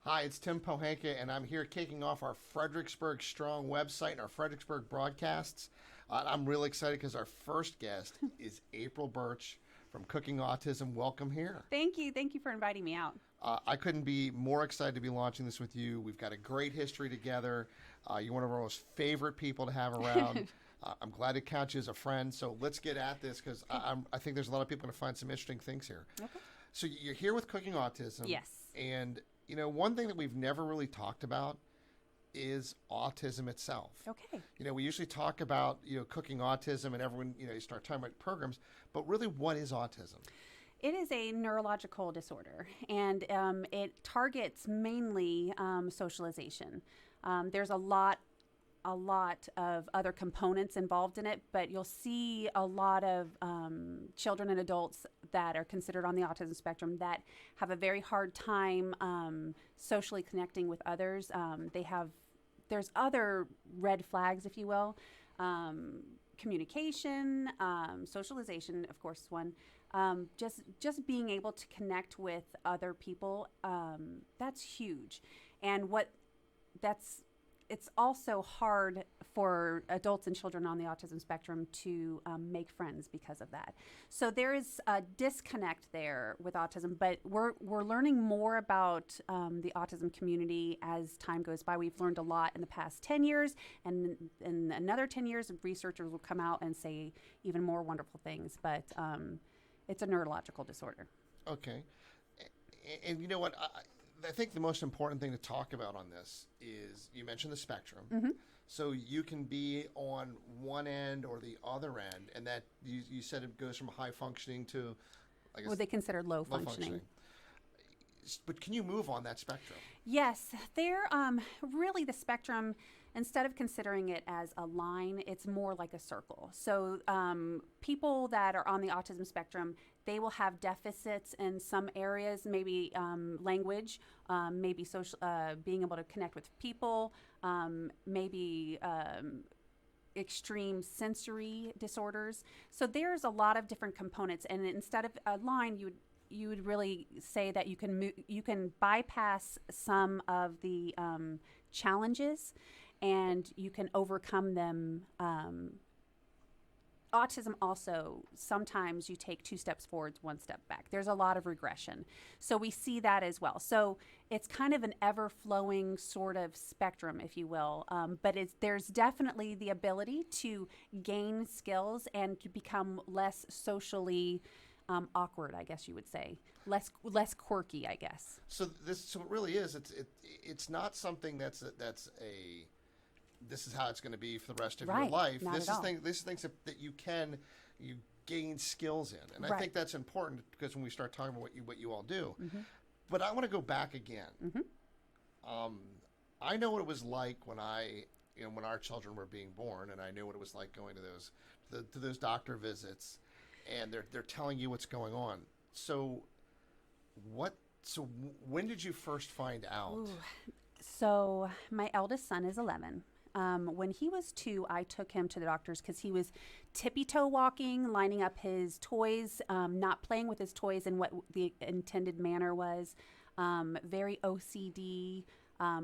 Hi, it's Tim Pohanka, and I'm here kicking off our Fredericksburg Strong website and our Fredericksburg broadcasts. I'm really excited because our first guest is April Birch from Cooking Autism. Welcome here. Thank you. Thank you for inviting me out. I couldn't be more excited to be launching this with you. We've got a great history together. You're one of our most favorite people to have around. I'm glad to count you as a friend. So let's get at this because I think there's a lot of people going to find some interesting things here. Okay. So you're here with Cooking Autism. Yes. And, you know, one thing that we've never really talked about is autism itself. Okay. You know, we usually talk about, Cooking Autism and everyone, you start talking about programs, but really what is autism? It is a neurological disorder, and it targets mainly socialization. There's a lot of other components involved in it, but you'll see a lot of children and adults that are considered on the autism spectrum that have a very hard time socially connecting with others. There's other red flags, if you will. Communication, socialization, of course, one. Just being able to connect with other people, that's huge. And it's also hard for adults and children on the autism spectrum to make friends because of that. So there is a disconnect there with autism, but we're learning more about the autism community as time goes by. We've learned a lot in the past 10 years, and in another 10 years, researchers will come out and say even more wonderful things, but it's a neurological disorder. Okay. And you know what? I think the most important thing to talk about on this is you mentioned the spectrum. Mm-hmm. So you can be on one end or the other end, and that you said it goes from high functioning to, I guess, What they consider low functioning. But can you move on that spectrum? Yes, they're really the spectrum. Instead of considering it as a line, it's more like a circle. So people that are on the autism spectrum, they will have deficits in some areas, maybe language, maybe social, being able to connect with people, maybe extreme sensory disorders. So there's a lot of different components, and instead of a line, you would really say that you can bypass some of the challenges, and you can overcome them. Autism also, sometimes you take 2 steps forwards, 1 step back. There's a lot of regression. So we see that as well. So it's kind of an ever-flowing sort of spectrum, if you will. But there's definitely the ability to gain skills and to become less socially awkward, I guess you would say. Less quirky, I guess. So it really is. It's not something that's a this is how it's going to be for the rest of your life. Not This at all. is things that you gain skills in, and I think that's important because when we start talking about what you all do. Mm-hmm. But I want to go back again. Mm-hmm. I know what it was like when when our children were being born, and I knew what it was like going to those doctor visits, and they're telling you what's going on. So when did you first find out? Ooh. So my eldest son is 11. When he was 2, I took him to the doctors because he was tippy-toe walking, lining up his toys, not playing with his toys in what the intended manner was, very OCD.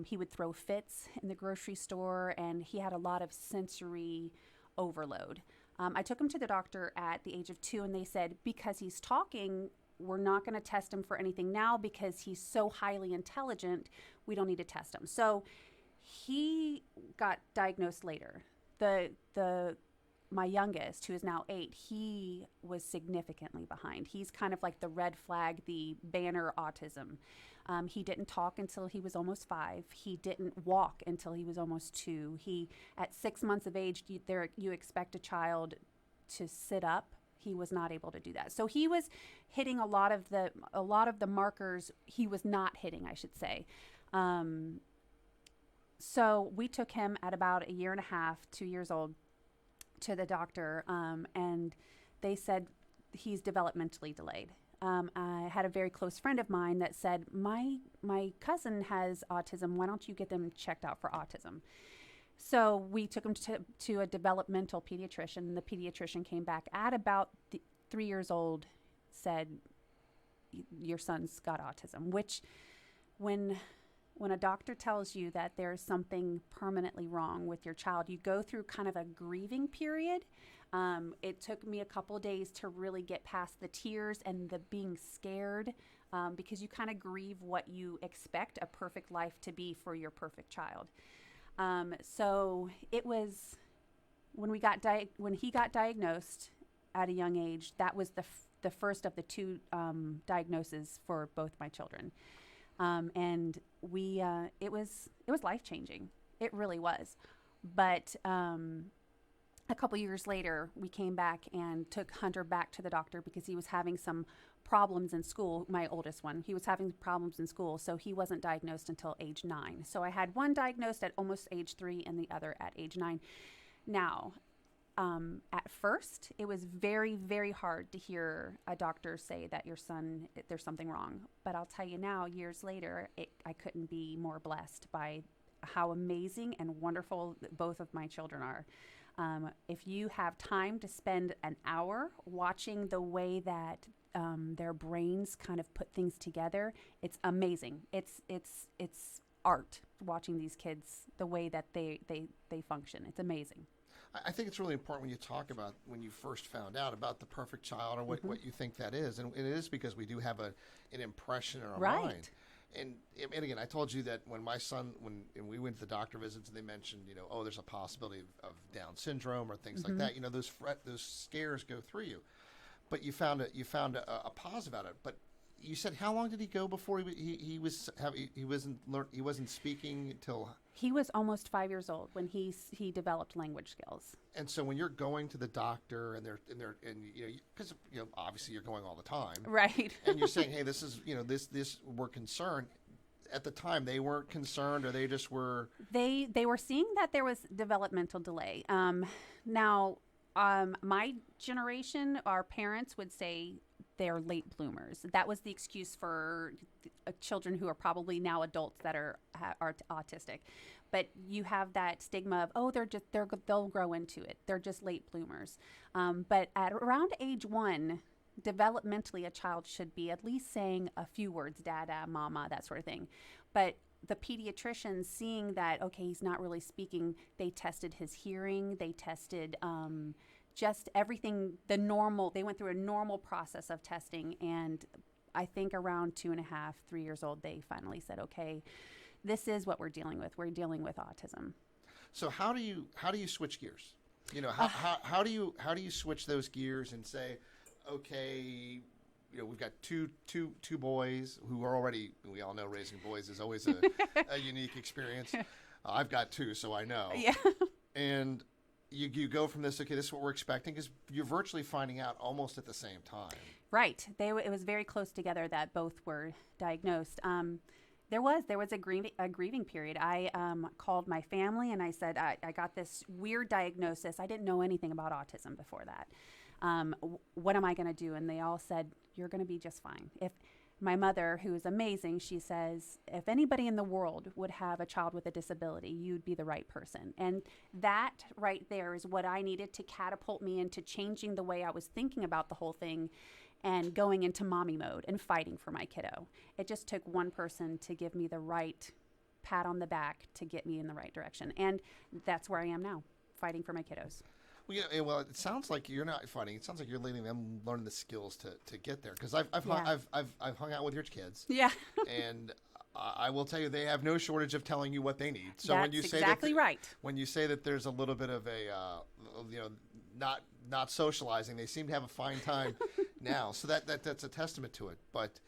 He would throw fits in the grocery store, and he had a lot of sensory overload. I took him to the doctor at the age of 2, and they said, because he's talking, we're not going to test him for anything now because he's so highly intelligent, we don't need to test him. So he got diagnosed later. My youngest, who is now 8, he was significantly behind. He's kind of like the red flag, the banner autism. He didn't talk until he was almost 5. He didn't walk until he was almost 2. At 6 months of age, you expect a child to sit up. He was not able to do that. So he was hitting a lot of the markers he was not hitting, I should say. So we took him at about 1.5 years, 2 years old, to the doctor, and they said he's developmentally delayed. I had a very close friend of mine that said, my cousin has autism. Why don't you get them checked out for autism? So we took him to a developmental pediatrician, and the pediatrician came back at about 3 years old, said, your son's got autism, which when when a doctor tells you that there's something permanently wrong with your child, you go through kind of a grieving period. It took me a couple days to really get past the tears and the being scared, because you kind of grieve what you expect a perfect life to be for your perfect child. So it was when he got diagnosed at a young age. That was the first of the two diagnoses for both my children. And it was life changing. It really was. But a couple years later, we came back and took Hunter back to the doctor because he was having some problems in school. My oldest one, he was having problems in school, so he wasn't diagnosed until age 9. So I had one diagnosed at almost age 3 and the other at age 9. Now, at first, it was very, very hard to hear a doctor say that your son, there's something wrong. But I'll tell you now, years later, I couldn't be more blessed by how amazing and wonderful both of my children are. If you have time to spend an hour watching the way that their brains kind of put things together, it's amazing. It's art watching these kids, the way that they function. It's amazing. I think it's really important when you talk about when you first found out about the perfect child or what you think that is. And it is because we do have an impression in our mind. And again, I told you that when my son, when we went to the doctor visits and they mentioned, there's a possibility of Down syndrome or things like that, those scares go through you. But you found a pause about it. But you said, how long did he go before he wasn't speaking until? He was almost 5 years old when he developed language skills. And so when you're going to the doctor and because obviously you're going all the time, right? And you're saying, hey, this is this we're concerned. At the time, they weren't concerned, or they just were. They were seeing that there was developmental delay. Now, my generation, our parents would say they're late bloomers. That was the excuse for children who are probably now adults that are autistic. But you have that stigma of, they'll grow into it. They're just late bloomers. But at around age 1, developmentally, a child should be at least saying a few words, dada, mama, that sort of thing. But the pediatricians, seeing that, okay, he's not really speaking, they tested his hearing, they tested just everything, the normal. They went through a normal process of testing, and I think around 2.5, 3 years old, they finally said, okay, this is what we're dealing with. We're dealing with autism. So how do you switch gears? How do you switch those gears and say, okay, we've got two boys who are already, we all know raising boys is always a unique experience. I've got 2, so I know. Yeah. And you go from this, okay, this is what we're expecting, because you're virtually finding out almost at the same time. Right. It was very close together that both were diagnosed. There was a grieving period. I called my family and I said, I got this weird diagnosis. I didn't know anything about autism before that. What am I going to do? And they all said, you're going to be just fine. If my mother, who is amazing, she says, if anybody in the world would have a child with a disability, you'd be the right person. And that right there is what I needed to catapult me into changing the way I was thinking about the whole thing and going into mommy mode and fighting for my kiddo. It just took one person to give me the right pat on the back to get me in the right direction. And that's where I am now, fighting for my kiddos. Well, it sounds like you're not fighting. It sounds like you're letting them learn the skills to get there. Because I've hung out with your kids. Yeah. And I will tell you, they have no shortage of telling you what they need. So That's when you say exactly right. When you say that there's a little bit of a not socializing, they seem to have a fine time now. So that's a testament to it. But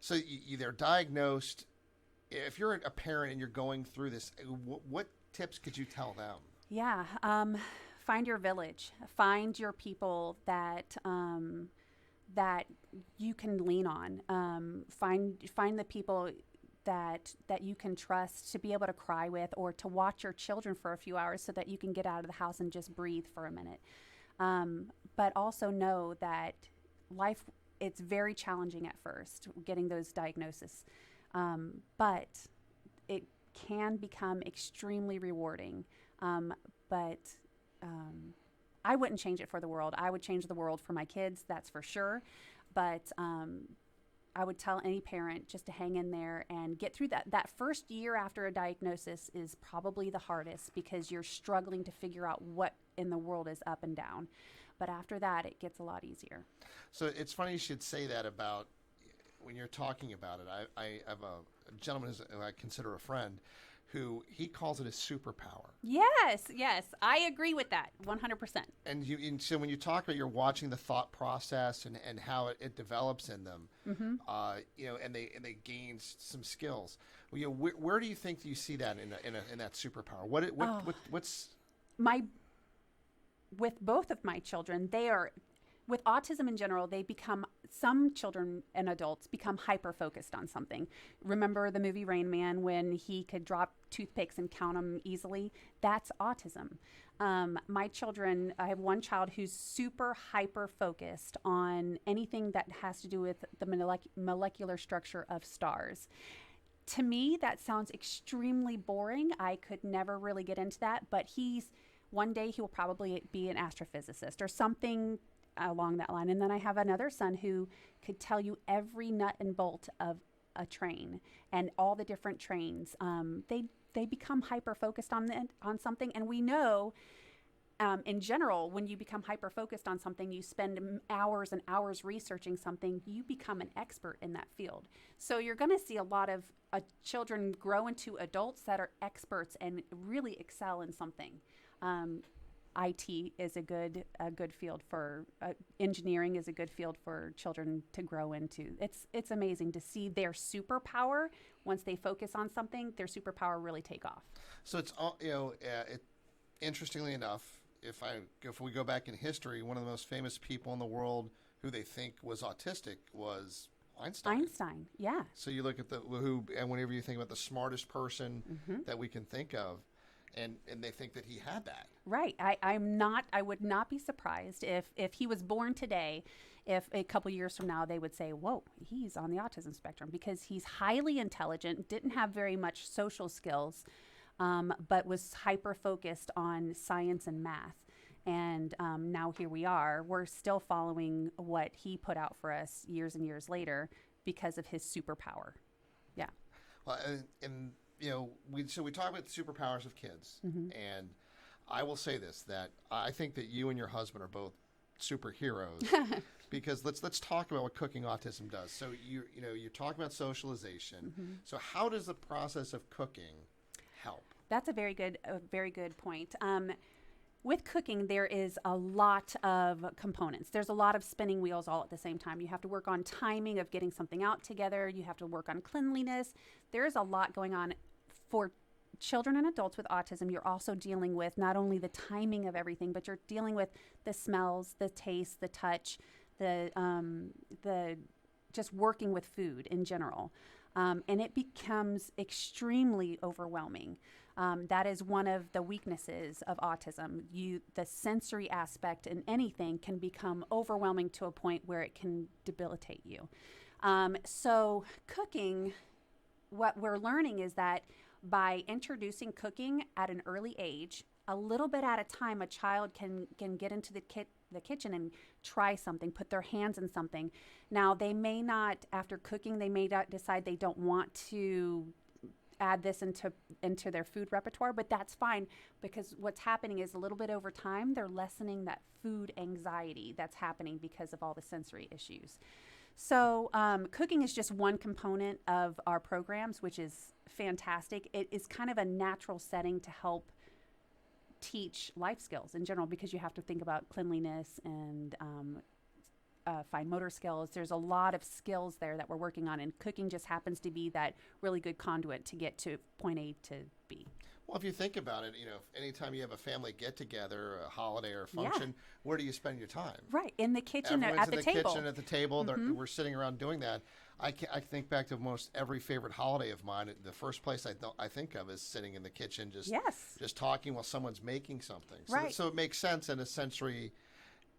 so they're diagnosed. If you're a parent and you're going through this, what tips could you tell them? Yeah. Find your village. Find your people that that you can lean on. Find the people that you can trust to be able to cry with, or to watch your children for a few hours so that you can get out of the house and just breathe for a minute. But also know that life, it's very challenging at first, getting those diagnoses. But it can become extremely rewarding. But I wouldn't change it for the world. I would change the world for my kids, that's for sure. But I would tell any parent just to hang in there and get through that. That first year after a diagnosis is probably the hardest because you're struggling to figure out what in the world is up and down. But after that, it gets a lot easier. So it's funny you should say that about when you're talking about it. I have a gentleman who I consider a friend who he calls it a superpower. Yes, I agree with that 100%. And so when you talk about you're watching the thought process and how it develops in them, and they gain some skills. Well, where do you think you see that in that superpower? What's with both of my children, they are, with autism in general, some children and adults become hyper-focused on something. Remember the movie Rain Man when he could drop toothpicks and count them easily? That's autism. My children, I have one child who's super hyper-focused on anything that has to do with the molecular structure of stars. To me, that sounds extremely boring. I could never really get into that, but one day he will probably be an astrophysicist or something along that line. And then I have another son who could tell you every nut and bolt of a train and all the different trains. They become hyper focused on something, and we know in general, when you become hyper focused on something, you spend hours and hours researching something, you become an expert in that field. So you're going to see a lot of children grow into adults that are experts and really excel in something. IT is a good field for engineering is a good field for children to grow into. It's amazing to see their superpower. Once they focus on something, their superpower really take off. So it's all interestingly enough, if we go back in history, one of the most famous people in the world who they think was autistic was Einstein. Yeah. So you look at and whenever you think about the smartest person that we can think of. And they think that he had that. Right. I would not be surprised if he was born today, if a couple years from now they would say, whoa, he's on the autism spectrum, because he's highly intelligent, didn't have very much social skills, but was hyper-focused on science and math. And now here we are. We're still following what he put out for us years and years later because of his superpower. Yeah. Well, and we talk about the superpowers of kids, and I will say this, that I think that you and your husband are both superheroes because let's talk about what Cooking Autism does. So you're talking about socialization. So how does the process of cooking help? That's a very good point. With cooking, there is a lot of components. There's a lot of spinning wheels all at the same time. You have to work on timing of getting something out together. You have to work on cleanliness. There's a lot going on. For children and adults with autism, you're also dealing with not only the timing of everything, but you're dealing with the smells, the taste, the touch, the just working with food in general. And it becomes extremely overwhelming. That is one of the weaknesses of autism. The sensory aspect in anything can become overwhelming to a point where it can debilitate you. So cooking, what we're learning is that by introducing cooking at an early age, a little bit at a time, a child can get into the kitchen and try something, put their hands in something. Now, they may not, after cooking, they may not decide they don't want to add this into their food repertoire, but that's fine, because what's happening is a little bit over time, they're lessening that food anxiety that's happening because of all the sensory issues. So cooking is just one component of our programs, which is fantastic. It is kind of a natural setting to help teach life skills in general, because you have to think about cleanliness and fine motor skills. There's a lot of skills there that we're working on, and cooking just happens to be that really good conduit to get to point A to B. Well, if you think about it, anytime you have a family get-together, a holiday or a function, where do you spend your time? Right, in the kitchen, Everyone's at the in table. Kitchen, at the table. We're sitting around doing that. I think back to most every favorite holiday of mine. The first place I think of is sitting in the kitchen, just talking while someone's making something. So it makes sense in a sensory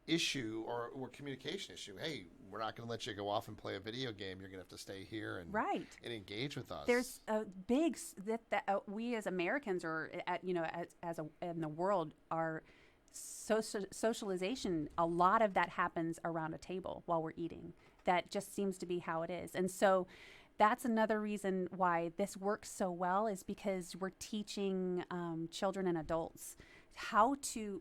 issue or communication issue. Hey, we're not going to let you go off and play a video game. You're going to have to stay here and engage with us. There's a big that we as Americans, or in the world, are socialization. A lot of that happens around a table while we're eating, that just seems to be how it is. And so that's another reason why this works so well, is because we're teaching children and adults how to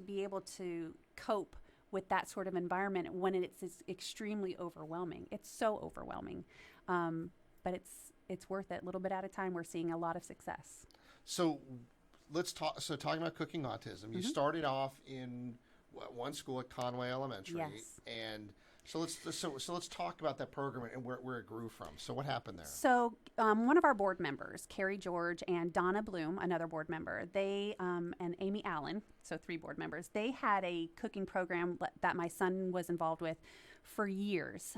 be able to cope with that sort of environment when it's extremely overwhelming. It's so overwhelming, but it's worth it. A little bit at a time, we're seeing a lot of success. So let's talk. So talking about Cooking Autism, you started off in one school at Conway Elementary, Yes. and so let's talk about that program and where it grew from. So what happened there? So one of our board members, Carrie George and Donna Bloom, another board member, they and Amy Allen, so 3 board members, they had a cooking program that my son was involved with for years.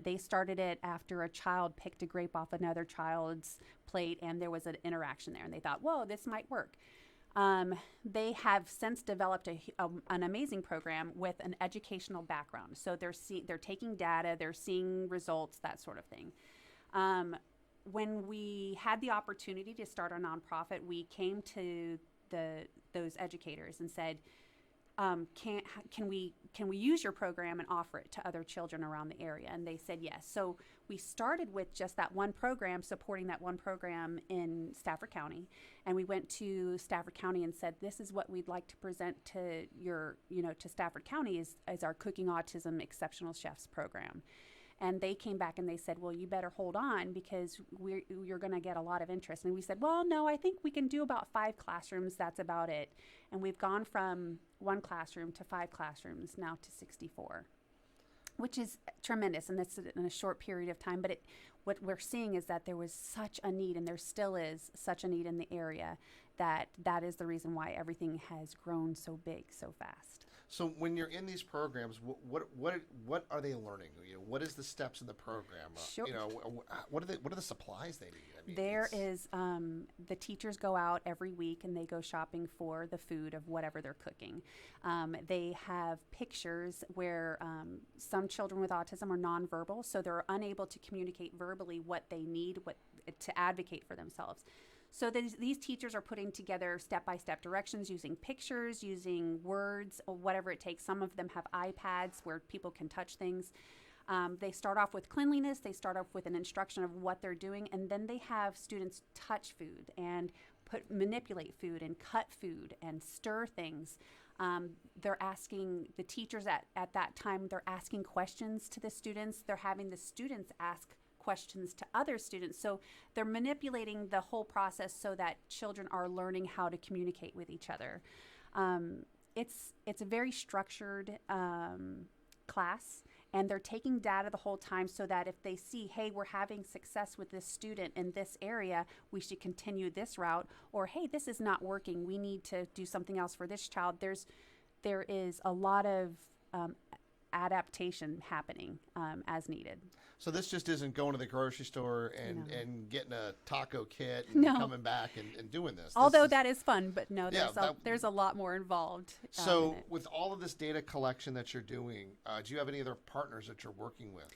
They started it after a child picked a grape off another child's plate, and there was an interaction there, and they thought, whoa, this might work. They have since developed an amazing program with an educational background. So they're taking data, they're seeing results, that sort of thing. When we had the opportunity to start our nonprofit, we came to those educators and said, can we use your program and offer it to other children around the area? And they said yes. So we started with just that one program, supporting that one program in Stafford County, and we went to Stafford County and said, this is what we'd like to present to to Stafford County is our Cooking Autism Exceptional Chefs program. And they came back and they said, well, you better hold on, because you're going to get a lot of interest. And we said, well, no, I think we can do about 5 classrooms. That's about it. And we've gone from 1 classroom to 5 classrooms now to 64, which is tremendous. And that's in a short period of time. But what we're seeing is that there was such a need, and there still is such a need in the area, that is the reason why everything has grown so big so fast. So when you're in these programs, what are they learning? What is the steps in the program? Sure. What are the supplies they need? I mean, There is the teachers go out every week and they go shopping for the food of whatever they're cooking. They have pictures where some children with autism are nonverbal, so they're unable to communicate verbally what they need, to advocate for themselves. So these teachers are putting together step-by-step directions using pictures, using words, or whatever it takes. Some of them have iPads where people can touch things. They start off with cleanliness. They start off with an instruction of what they're doing, and then they have students touch food and manipulate food and cut food and stir things. They're asking the teachers at that time, they're asking questions to the students. They're having the students ask questions to other students. So they're manipulating the whole process so that children are learning how to communicate with each other. It's a very structured class, and they're taking data the whole time so that if they see, hey, we're having success with this student in this area, we should continue this route, or hey, this is not working, we need to do something else for this child. There is a lot of adaptation happening as needed. So this just isn't going to the grocery store and getting a taco kit and coming back and doing this. Although that is fun, but no, there's a lot more involved. So with all of this data collection that you're doing, do you have any other partners that you're working with?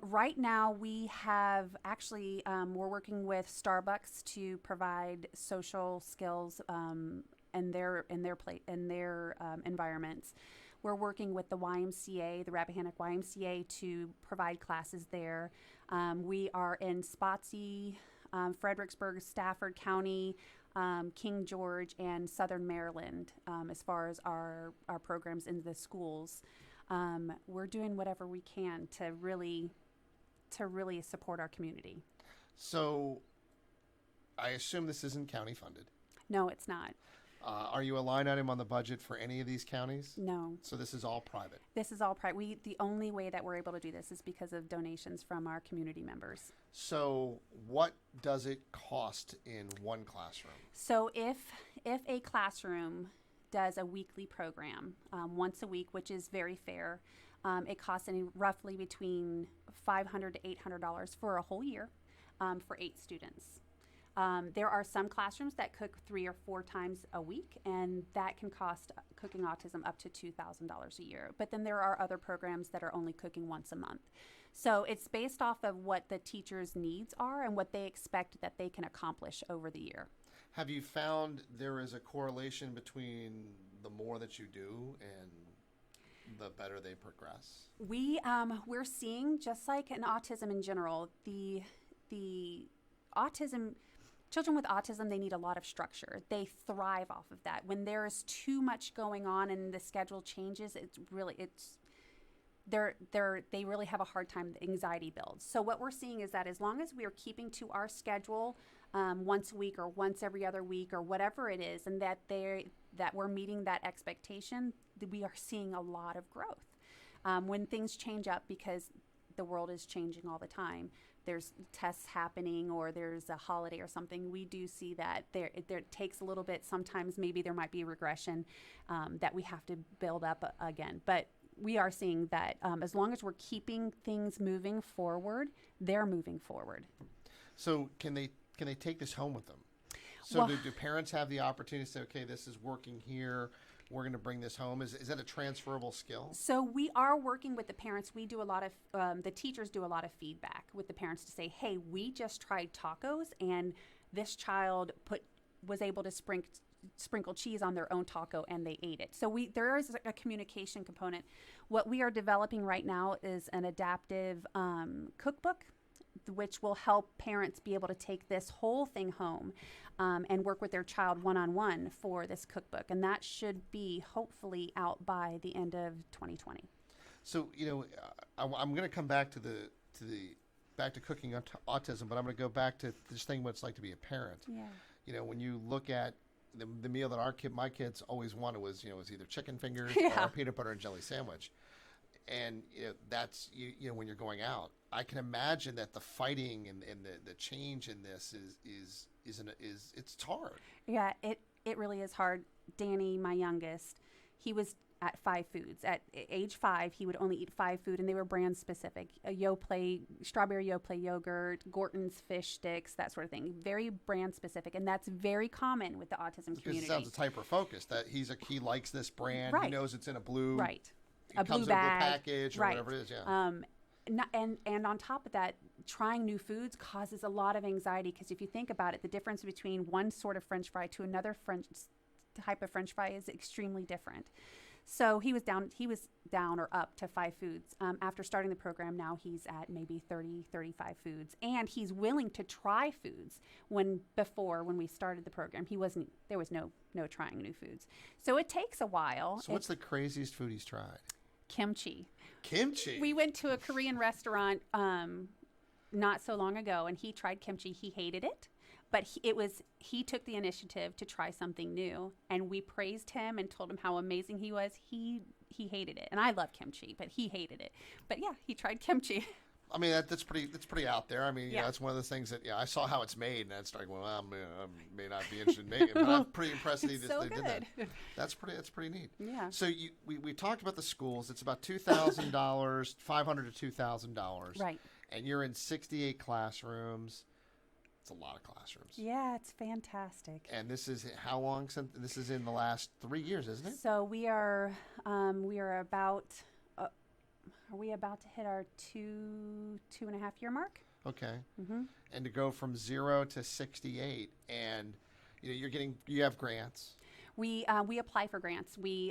Right now, we have actually we're working with Starbucks to provide social skills in their environments. We're working with the YMCA, the Rappahannock YMCA, to provide classes there. We are in Spotsylvania, Fredericksburg, Stafford County, King George, and Southern Maryland as far as our programs in the schools. We're doing whatever we can to really support our community. So I assume this isn't county funded. No, it's not. Are you a line item on the budget for any of these counties? No. So this is all private? This is all private. The only way that we're able to do this is because of donations from our community members. So what does it cost in one classroom? So if a classroom does a weekly program once a week, which is very fair, it costs roughly between $500 to $800 for a whole year for 8 students. There are some classrooms that cook 3 or 4 times a week, and that can cost Cooking Autism up to $2,000 a year. But then there are other programs that are only cooking once a month. So it's based off of what the teacher's needs are and what they expect that they can accomplish over the year. Have you found there is a correlation between the more that you do and the better they progress? We're seeing, just like in autism in general, the autism children with autism, they need a lot of structure. They thrive off of that. When there is too much going on and the schedule changes, they really have a hard time. The anxiety builds. So what we're seeing is that as long as we are keeping to our schedule once a week or once every other week or whatever it is, and that we're meeting that expectation, we are seeing a lot of growth. When things change up, because the world is changing all the time, there's tests happening or there's a holiday or something, we do see that it takes a little bit. Sometimes maybe there might be regression that we have to build up again. But we are seeing that as long as we're keeping things moving forward, they're moving forward. So can they take this home with them? So Well, do parents have the opportunity to say, okay, this is working here, we're going to bring this home? Is that a transferable skill? So we are working with the parents. We do a lot of, the teachers do a lot of feedback with the parents to say, hey, we just tried tacos and this child was able to sprinkle cheese on their own taco and they ate it. So there is a communication component. What we are developing right now is an adaptive cookbook, which will help parents be able to take this whole thing home and work with their child one-on-one for this cookbook. And that should be hopefully out by the end of 2020. So, I'm going to come back to back to Cooking Autism, but I'm going to go back to this thing what it's like to be a parent. Yeah. When you look at the meal that my kids always wanted was either chicken fingers Yeah. or a peanut butter and jelly sandwich. And that's when you're going out, I can imagine that the fighting and the change in this is it's hard. Yeah, it really is hard. Danny, my youngest, he was at 5 foods. At age 5, he would only eat 5 food, and they were brand specific. A Yoplait, strawberry Yoplait yogurt, Gorton's fish sticks, that sort of thing. Very brand specific, and that's very common with the autism Because community. it sounds a hyper focused that he likes this brand. Right. He knows it's in a blue. Right. It comes blue in a blue bag. package or Right. whatever it is. Yeah. And on top of that, trying new foods causes a lot of anxiety because if you think about it, the difference between one sort of French fry to another type of French fry is extremely different. So he was down or up to 5 foods. After starting the program, now he's at maybe 30, 35 foods. And he's willing to try foods when we started the program, there was no trying new foods. So it takes a while. So what's the craziest food he's tried? Kimchi. Kimchi? We went to a Korean restaurant not so long ago, and he tried kimchi. He hated it, but he took the initiative to try something new, and we praised him and told him how amazing he was. He hated it, and I love kimchi, but he hated it. But yeah, he tried kimchi. I mean, that's pretty out there. I mean, Yeah. that's one of those things that I saw how it's made, and I started going, well, I may not be interested in making it, but I'm pretty impressed that It's so they did that. good. That's pretty neat. Yeah. So we talked about the schools. It's about $2,000, $500 to $2,000. Right. And you're in 68 classrooms. It's a lot of classrooms. Yeah, it's fantastic. And this is how long since? This is in the last 3 years, isn't it? So we are about. Are we about to hit our 2.5 year mark? Okay. Mm-hmm. And to go from 0 to 68, and you have grants. We apply for grants. We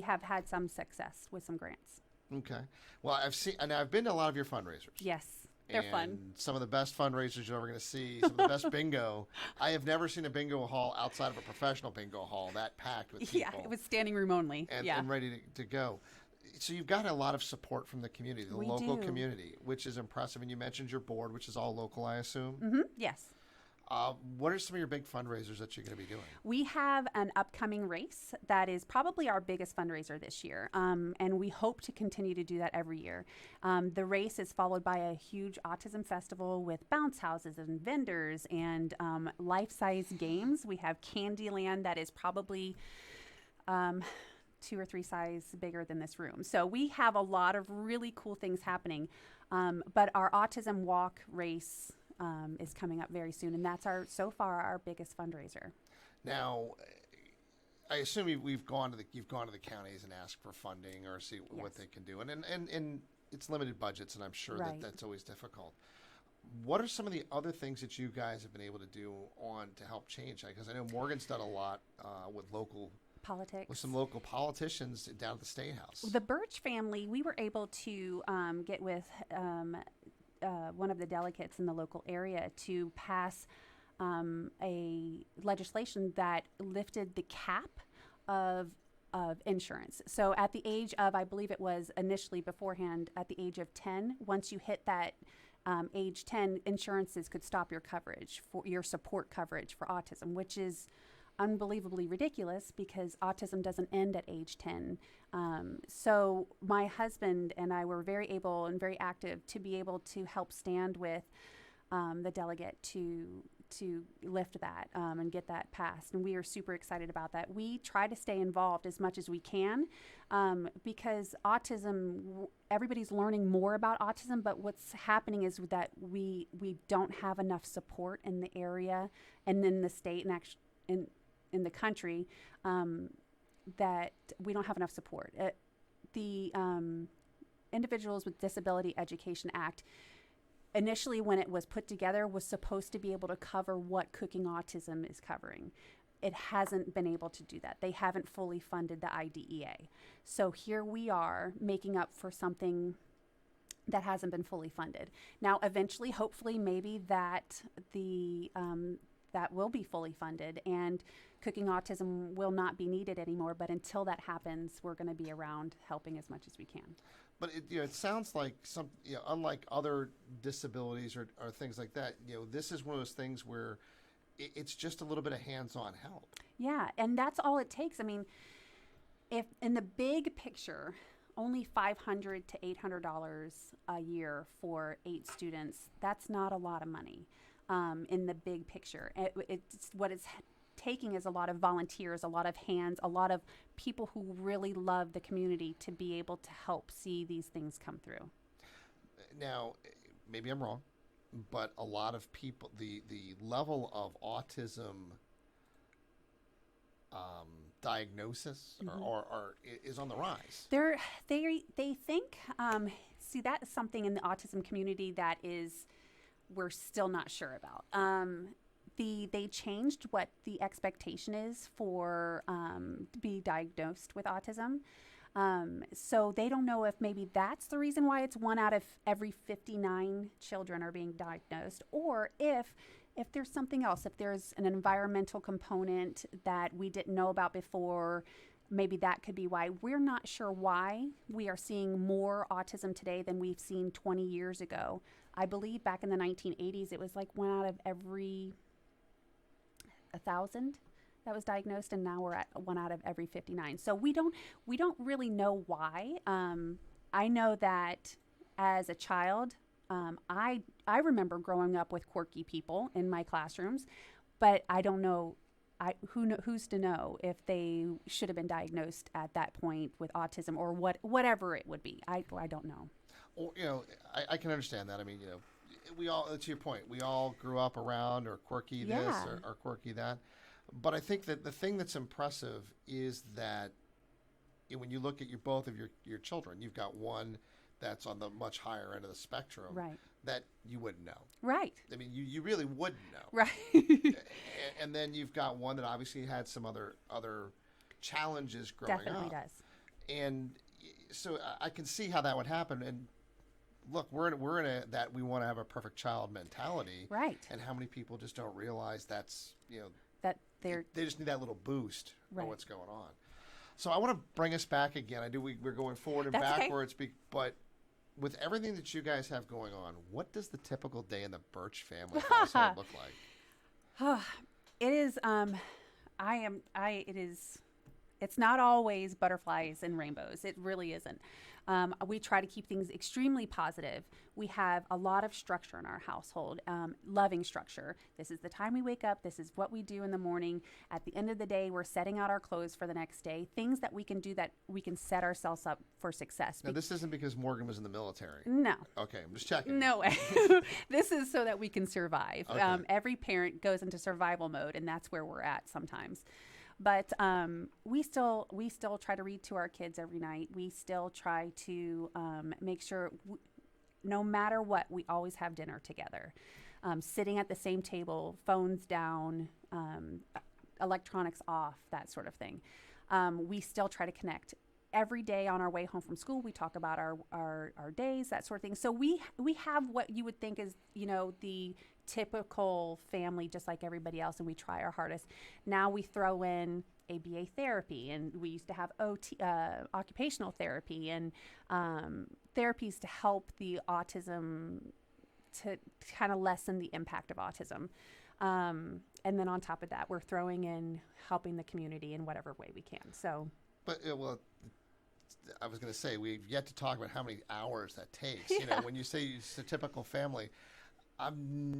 have had some success with some grants. Okay. Well, I've been to a lot of your fundraisers. Yes, they're fun. And some of the best fundraisers you're ever going to see. Some of the best bingo. I have never seen a bingo hall outside of a professional bingo hall that packed with people. Yeah, it was standing room only. and ready to go. So you've got a lot of support from the community, the local do. community, which is impressive. And you mentioned your board, which is all local, I assume. Mm-hmm. Yes. What are some of your big fundraisers that you're going to be doing? We have an upcoming race that is probably our biggest fundraiser this year, and we hope to continue to do that every year. The race is followed by a huge autism festival with bounce houses and vendors and life-size games. We have Candyland that is probably 2 or 3 sizes bigger than this room. So we have a lot of really cool things happening, but our autism walk race is coming up very soon, and that's so far our biggest fundraiser. Now, I assume you've gone to the counties and asked for funding or see what they can do, and it's limited budgets, and I'm sure Right. that's always difficult. What are some of the other things that you guys have been able to do to help change that? Because I know Morgan's done a lot with local Politics. with some local politicians down at the State House. The Birch family, we were able to get with one of the delegates in the local area to pass a legislation that lifted the cap of insurance. So at the age of, I believe it was initially beforehand, at the age of 10, once you hit that age 10, insurances could stop your coverage, for your support coverage for autism, which is unbelievably ridiculous because autism doesn't end at age 10. So my husband and I were very able and very active to be able to help stand with the delegate to lift that and get that passed. And we are super excited about that. We try to stay involved as much as we can because autism, everybody's learning more about autism, but what's happening is that we don't have enough support in the area and in the state and actually in the country that we don't have enough support. The Individuals with Disability Education Act, initially when it was put together, was supposed to be able to cover what Cooking Autism is covering. It hasn't been able to do that. They haven't fully funded the IDEA. So here we are making up for something that hasn't been fully funded. Now, eventually, hopefully, maybe that that will be fully funded and Cooking Autism will not be needed anymore. But until that happens, we're going to be around helping as much as we can. But it sounds like unlike other disabilities or things like that, this is one of those things where it's just a little bit of hands-on help. Yeah, and that's all it takes. I mean, if in the big picture, only $500 to $800 a year for 8 students, that's not a lot of money in the big picture. It's what it's taking is a lot of volunteers, a lot of hands, a lot of people who really love the community to be able to help see these things come through. Now, maybe I'm wrong, but a lot of people, the level of autism diagnosis or is on the rise. They think, see, that is something in the autism community that we're still not sure about. They changed what the expectation is for to be diagnosed with autism. So they don't know if maybe that's the reason why it's 1 out of every 59 children are being diagnosed, or if there's something else, if there's an environmental component that we didn't know about before, maybe that could be why. We're not sure why we are seeing more autism today than we've seen 20 years ago. I believe back in the 1980s, it was like 1 out of every 1,000 that was diagnosed, and now we're at 1 out of every 59. So we don't really know why. I know that as a child, I remember growing up with quirky people in my classrooms, but I don't know. Who's to know if they should have been diagnosed at that point with autism or whatever it would be. I don't know. Well, I can understand that. I mean, we all, to your point, we all grew up around or quirky this or quirky that. But I think that the thing that's impressive is that when you look at both of your children, you've got one that's on the much higher end of the spectrum, right, that you wouldn't know. Right. I mean, you really wouldn't know. Right. and then you've got one that obviously had some other challenges growing up. Definitely does. And so I can see how that would happen. And look, we're in a that we want to have a perfect child mentality. Right. And how many people just don't realize that's, that they just need that little boost right. of what's going on. So I want to bring us back again. I do. We're going forward and That's backwards, but with everything that you guys have going on, what does the typical day in the Birch family household look like? It is. It's not always butterflies and rainbows. It really isn't. We try to keep things extremely positive. We have a lot of structure in our household, loving structure. This is the time we wake up. This is what we do in the morning. At the end of the day, we're setting out our clothes for the next day, things that we can do that we can set ourselves up for success. Now, this isn't because Morgan was in the military. No. Okay, I'm just checking. No way. This is so that we can survive. Okay. Every parent goes into survival mode, and that's where we're at sometimes. But we still try to read to our kids every night. We still try to make sure, no matter what, we always have dinner together. Sitting at the same table, phones down, electronics off, that sort of thing. We still try to connect. Every day on our way home from school, we talk about our days, that sort of thing. So we have what you would think is, the typical family, just like everybody else, and we try our hardest. Now we throw in ABA therapy, and we used to have occupational therapy and therapies to help the autism, to kind of lessen the impact of autism. And then on top of that, we're throwing in helping the community in whatever way we can. So, But well, I was going to say, we've yet to talk about how many hours that takes. When you say it's a typical family,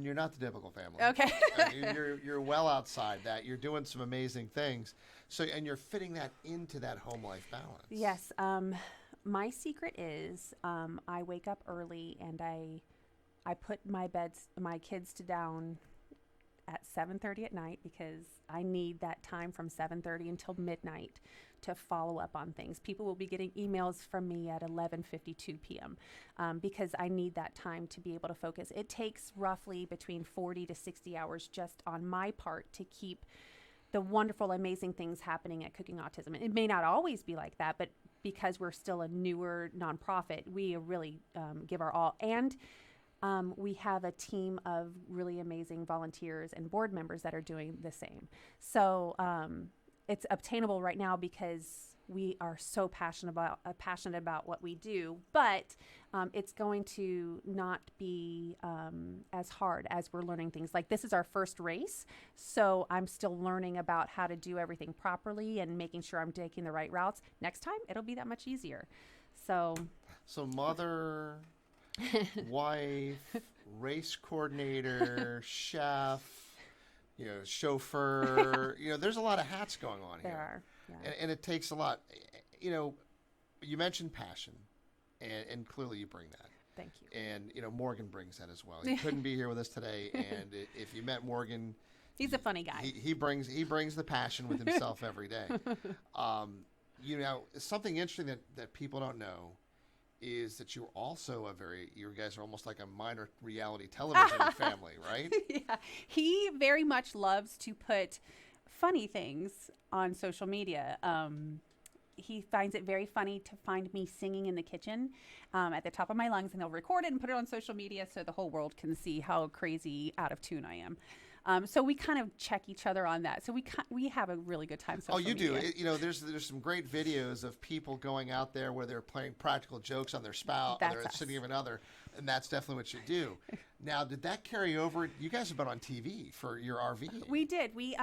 you're not the typical family. Okay. You're well outside that. You're doing some amazing things. So, and you're fitting that into that home life balance. Yes. My secret is I wake up early and I put my kids to down at 7:30 at night, because I need that time from 7:30 until midnight to follow up on things. People will be getting emails from me at 11:52 p.m. Because I need that time to be able to focus. It takes roughly between 40 to 60 hours just on my part to keep the wonderful, amazing things happening at Cooking Autism. It may not always be like that, but because we're still a newer nonprofit, we really give our all. And we have a team of really amazing volunteers and board members that are doing the same. So it's obtainable right now because we are so passionate about what we do, but it's going to not be as hard as we're learning things. Like, this is our first race, so I'm still learning about how to do everything properly and making sure I'm taking the right routes. Next time, it'll be that much easier. So mother, wife, race coordinator, chef, chauffeur, there's a lot of hats going on here. There are. Yeah. And it takes a lot. You mentioned passion, and clearly you bring that. Thank you. And, Morgan brings that as well. He couldn't be here with us today. And if you met Morgan, he's a funny guy. He brings the passion with himself every day. Something interesting that people don't know is that you're also you guys are almost like a minor reality television family, right? Yeah. He very much loves to put funny things on social media. He finds it very funny to find me singing in the kitchen at the top of my lungs, and he'll record it and put it on social media so the whole world can see how crazy out of tune I am. So we kind of check each other on that. So we have a really good time. Oh, you do. There's some great videos of people going out there where they're playing practical jokes on their spouse, or their significant other, and that's definitely what you do. Now, did that carry over? You guys have been on TV for your RV. We did. We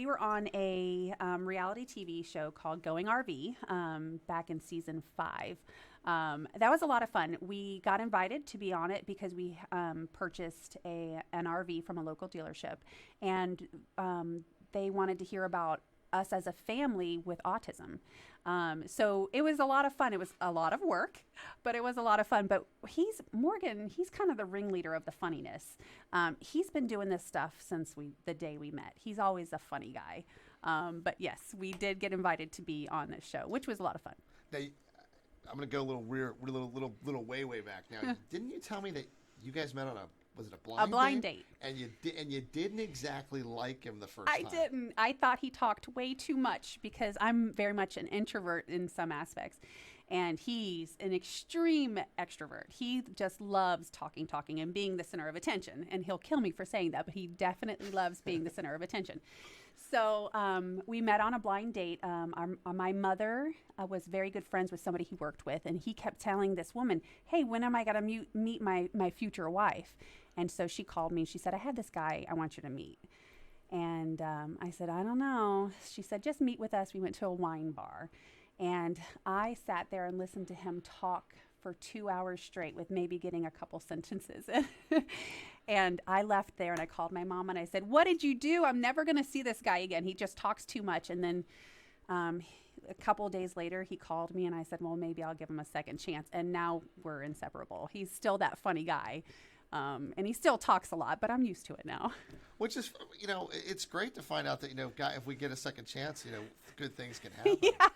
were on a reality TV show called Going RV back in season 5. That was a lot of fun. We got invited to be on it because we purchased an RV from a local dealership, and they wanted to hear about us as a family with autism. So it was a lot of fun. It was a lot of work, but it was a lot of fun. But Morgan, he's kind of the ringleader of the funniness. He's been doing this stuff since the day we met. He's always a funny guy. But yes, we did get invited to be on this show, which was a lot of fun. I'm going to go a little way back now. Didn't you tell me that you guys met on was it a blind date? And you didn't exactly like him the first time. I didn't. I thought he talked way too much because I'm very much an introvert in some aspects. And he's an extreme extrovert. He just loves talking and being the center of attention. And he'll kill me for saying that, but he definitely loves being the center of attention. So we met on a blind date. My mother was very good friends with somebody he worked with, and he kept telling this woman, hey, when am I going to meet my future wife? And so she called me, and she said, I have this guy I want you to meet. And I said, I don't know. She said, just meet with us. We went to a wine bar. And I sat there and listened to him talk for 2 hours straight with maybe getting a couple sentences in. And I left there and I called my mom and I said, what did you do? I'm never going to see this guy again. He just talks too much. And then a couple of days later, he called me and I said, well, maybe I'll give him a second chance. And now we're inseparable. He's still that funny guy. And he still talks a lot, but I'm used to it now. Which is, it's great to find out that, if we get a second chance, good things can happen. Yeah.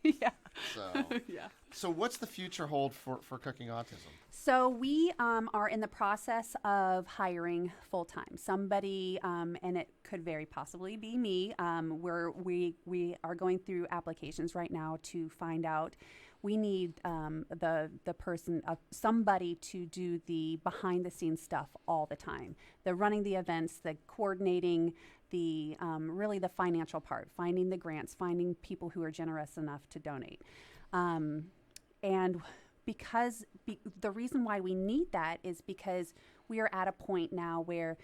Yeah. So, Yeah. so what's the future hold for Cooking Autism? So we are in the process of hiring full time somebody, and it could very possibly be me. We are going through applications right now to find out. We need the person, somebody to do the behind the scenes stuff all the time, the running the events, the coordinating, the really the financial part, finding the grants, finding people who are generous enough to donate, and because the reason why we need that is because we are at a point now where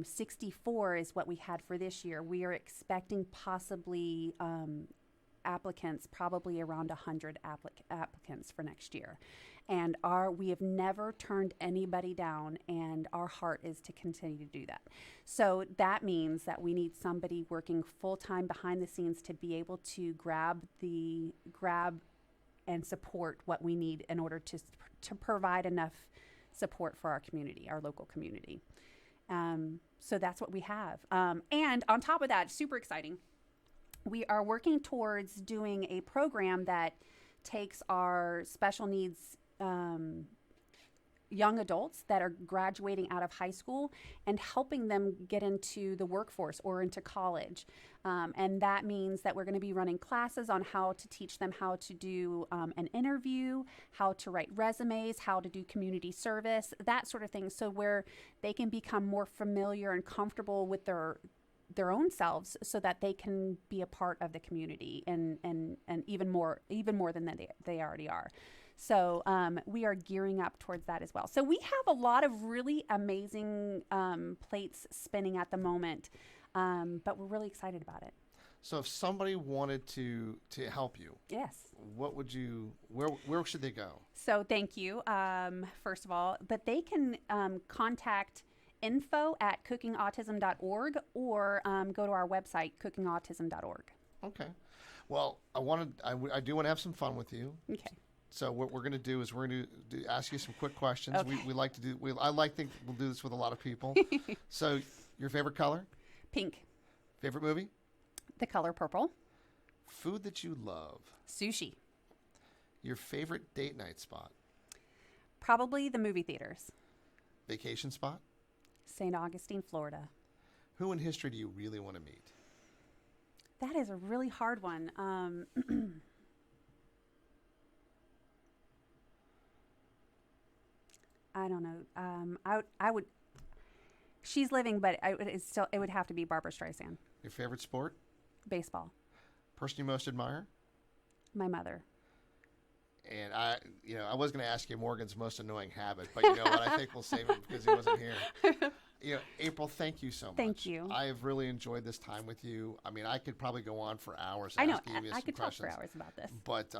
64 is what we had for this year. We are expecting possibly applicants, probably around 100 applicants for next year. And we have never turned anybody down, and our heart is to continue to do that. So that means that we need somebody working full-time behind the scenes to be able to grab and support what we need in order to provide enough support for our community, our local community. So that's what we have. And on top of that, super exciting, we are working towards doing a program that takes our special needs young adults that are graduating out of high school and helping them get into the workforce or into college. And that means that we're going to be running classes on how to teach them how to do an interview, how to write resumes, how to do community service, that sort of thing. So where they can become more familiar and comfortable with their own selves so that they can be a part of the community and even more than they already are. So we are gearing up towards that as well. So we have a lot of really amazing plates spinning at the moment, but we're really excited about it. So if somebody wanted to help you, yes, what would you, where should they go? So thank you, first of all, but they can contact info@cookingautism.org or go to our website, cookingautism.org. Okay. Well, I do want to have some fun with you. Okay. So what we're going to do is we're going to ask you some quick questions. Okay. We like to do. Think we'll do this with a lot of people. So, your favorite color? Pink. Favorite movie? The color purple. Food that you love? Sushi. Your favorite date night spot? Probably the movie theaters. Vacation spot? St. Augustine, Florida. Who in history do you really want to meet? That is a really hard one. I don't know. I would. She's living, but it would have to be Barbara Streisand. Your favorite sport? Baseball. Person you most admire? My mother. And I was going to ask you Morgan's most annoying habit, but you know what? I think we'll save it because he wasn't here. April, thank you so much. Thank you. I have really enjoyed this time with you. I mean, I could probably go on for hours. I know. Asking you I could questions, talk for hours about this. But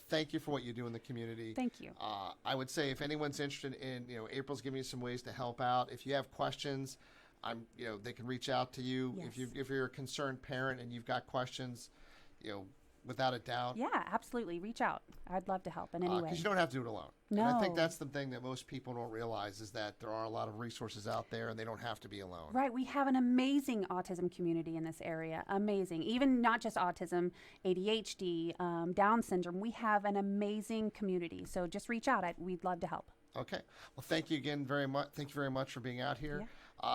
thank you for what you do in the community. Thank you. I would say if anyone's interested in, April's giving you some ways to help out. If you have questions, they can reach out to you. Yes. If you're a concerned parent and you've got questions, without a doubt. Yeah, absolutely. Reach out. I'd love to help in any way. Because you don't have to do it alone. No. And I think that's the thing that most people don't realize is that there are a lot of resources out there and they don't have to be alone. Right. We have an amazing autism community in this area. Amazing. Even not just autism, ADHD, Down syndrome. We have an amazing community. So just reach out. We'd love to help. Okay. Well, thank you again very much. Thank you very much for being out here. Yeah.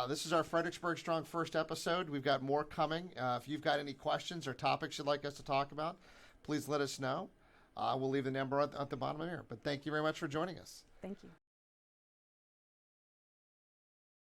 This is our Fredericksburg Strong first episode. We've got more coming. If you've got any questions or topics you'd like us to talk about, please let us know. We'll leave the number at the bottom of here. But thank you very much for joining us. Thank you.